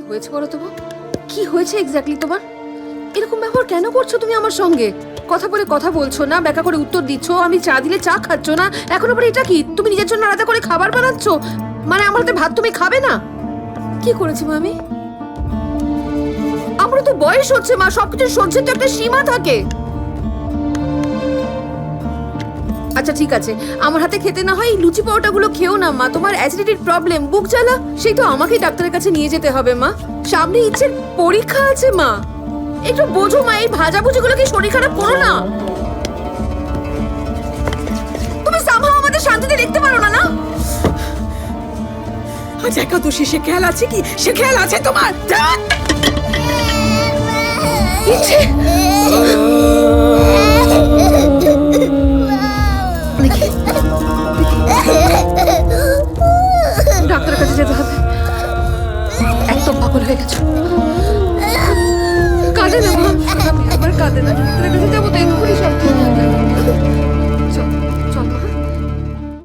হয়েছে বলো তো? কি হয়েছে এক্স্যাক্টলি তোমার? এরকম ব্যবহার কেন করছো তুমি আমার সঙ্গে? কথা বলে কথা বলছো না, ব্যাকা করে উত্তর দিচ্ছ, আমি চা দিলে চা খাচ্ছ না। এখন আবার এটা কি? তুমি নিজের জন্য আলাদা করে খাবার বানাচ্ছ? মানে আমার হাতে ভাত তুমি খাবে না? কি করেছি মা আমি? আমারও তো বয়স হচ্ছে মা, সবকিছু সহ্যের তো একটা সীমা থাকে। আচ্ছা ঠিক আছে, আমার হাতে খেতে না হয় লুচি পরোটাগুলো খেও না মা। তোমার অ্যাসিডিটির প্রবলেম, বুক জ্বালা, সেই তো আমাকেই ডাক্তারের কাছে নিয়ে যেতে হবে মা। সামনে ইচ্ছের পরীক্ষা আছে মা, একটু বোঝো মা। এই ভাজাভুজিগুলো কি শরীর খারাপ করো না? তুমি সামহাও আমাদের শান্তিতে দেখতে পারো না? না আজ একাদশী, সে খেয়াল আছে কি? সে খেয়াল আছে তোমার? ইচ্ছে ডাক্তারের কাছে যেতে হবে। একদম পাগল হয়ে গেছো। কাঁদে না মা, আবার কাঁদে না, ডাক্তারের কাছে